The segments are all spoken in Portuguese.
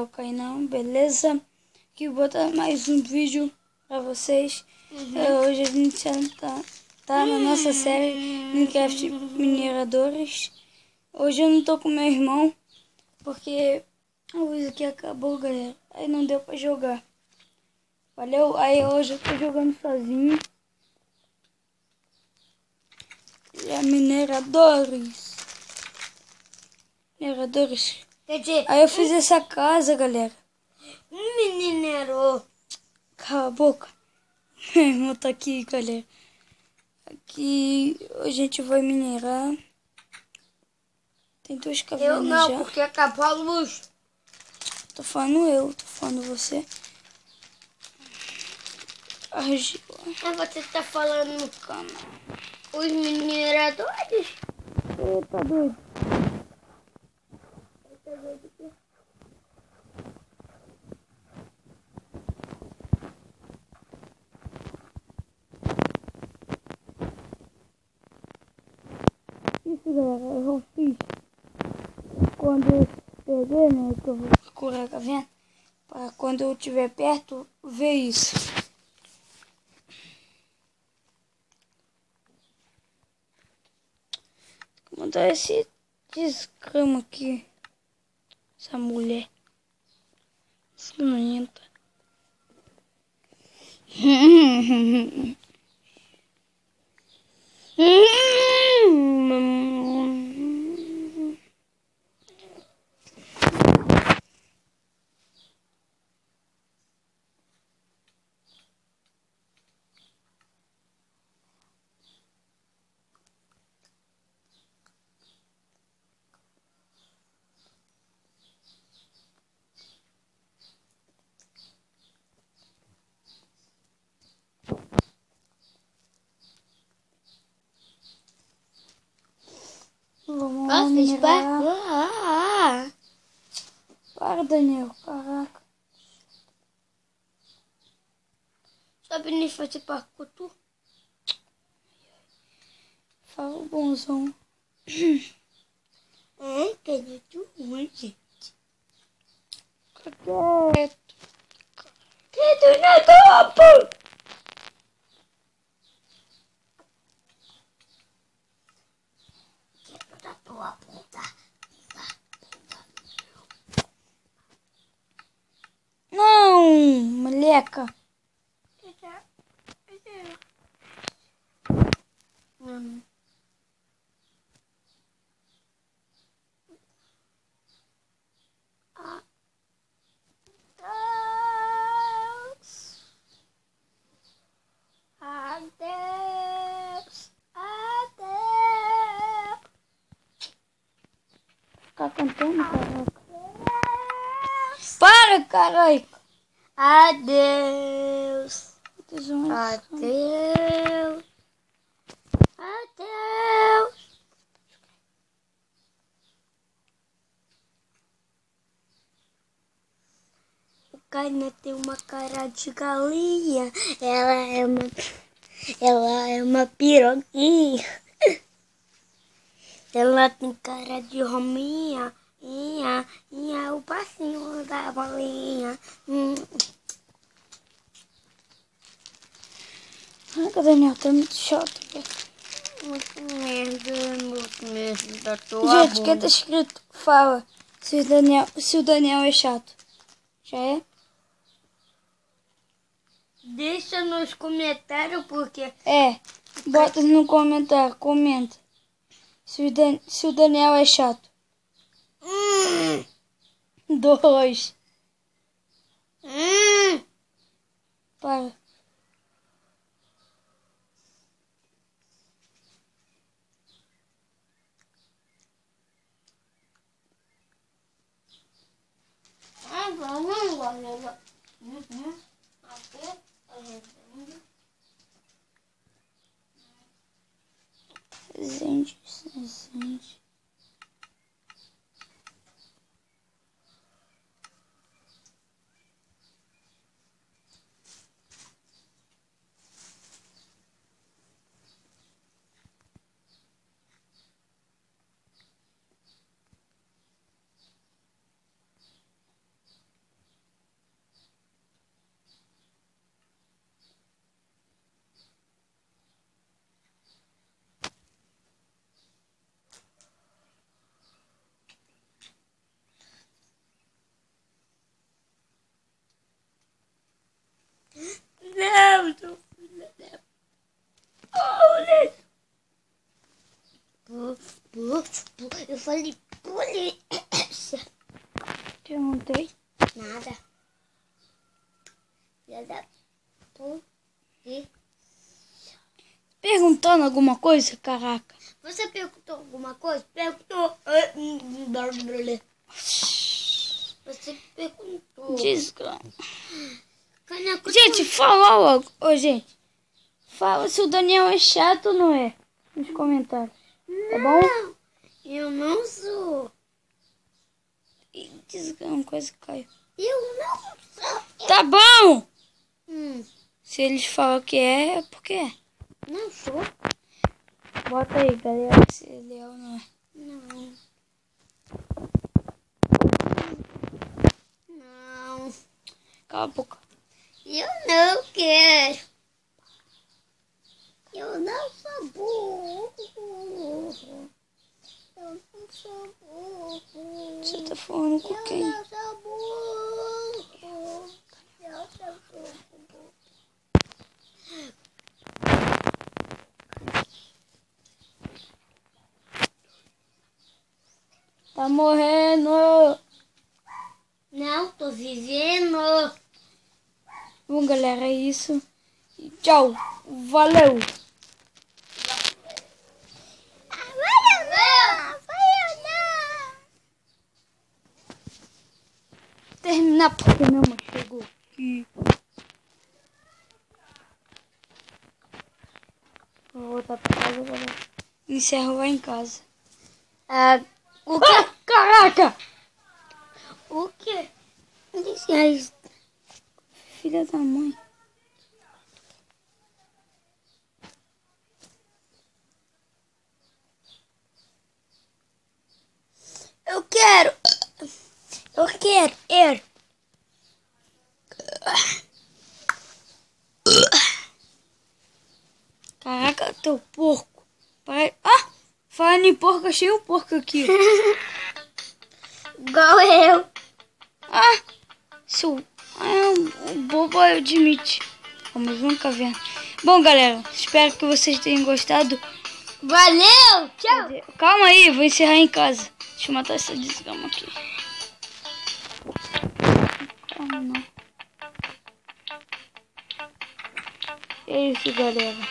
troca aí não, beleza? Aqui vou botar mais um vídeo pra vocês. Hoje a gente já tá na nossa série Minecraft Mineradores. Hoje eu não tô com meu irmão, porque a luz aqui acabou, galera. Aí não deu pra jogar. Valeu? Aí hoje eu tô jogando sozinho. E é Mineradores. Mineradores. Quer dizer, Aí eu fiz essa casa, galera. minerou. Cala a boca. Meu irmão tá aqui, galera. Aqui a gente vai minerar. Tem duas Eu cavernas não, já. porque acabou a luz. Tô falando você. Argila. Mas você tá falando Cama. os mineradores? Você tá doido? Isso, galera, eu fiz. Quando eu perder, né, que eu vou procurar a caverna, para quando eu estiver perto, ver isso. Vou mandar esse desgrama aqui. Essa mulher. Ciumenta. Vamos lá minerar. Para, Daniel. Caraca. Sabe nem fazer parkour? Fala o bonzão. Cadê tu onde? Quieto. Cadê na topo? Da tua puta. Não, moleca. Adeus. Adeus. Ficar cantando, caraca. Para, caralho. Adeus. Adeus. Adeus. Adeus. O Caina tem uma cara de galinha. Ela é uma piroquinha. Ela tem cara de rominha. O passinho da bolinha. Caraca, Daniel, tá muito chato. Muito medo da tua Gente, bunda. aqui tá escrito, fala se o Daniel é chato. Já é? Deixa nos comentários porque É. Bota no comentário, comenta. Se o Daniel é chato. 2. Para. Gente. falei polícia. Perguntei. Nada. Filha da polícia. Perguntando alguma coisa, caraca. Você perguntou alguma coisa? Perguntou. Você perguntou. Desgrama. Caneco, Gente, fala logo. Ô, gente. Fala se o Daniel é chato ou não é. Nos comentários. Tá bom? não, eu não sou. Ih, desgrama, quase caiu. Eu não sou. Tá bom! Hum, Se eles falam que é porque é. não sou. Bota aí, galera, se ele é ou não é. Não. Não. Cala a boca. Eu não quero. Eu não sou burro. Eu não sou burro. Você tá falando com Eu quem? não sou burro. Eu sou burro. Tá morrendo! Não, tô vivendo. Bom, galera, é isso. E tchau. Valeu! Terminar porque minha mãe chegou aqui. Vou voltar pra casa agora. Encerro lá em casa. O quê? Caraca! O quê? Licença. Filha da mãe. Eu quero. Eu quero ir. Caraca, teu porco. Ah! Falando em porco, achei um porco aqui. Igual eu. Ah! O bobo admite. Vamos nunca ver. Bom, galera, espero que vocês tenham gostado. Valeu! Tchau! Calma aí, vou encerrar em casa. Deixa eu matar essa desgrama aqui. Calma, não. É isso, galera.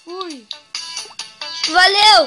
Fui. Valeu!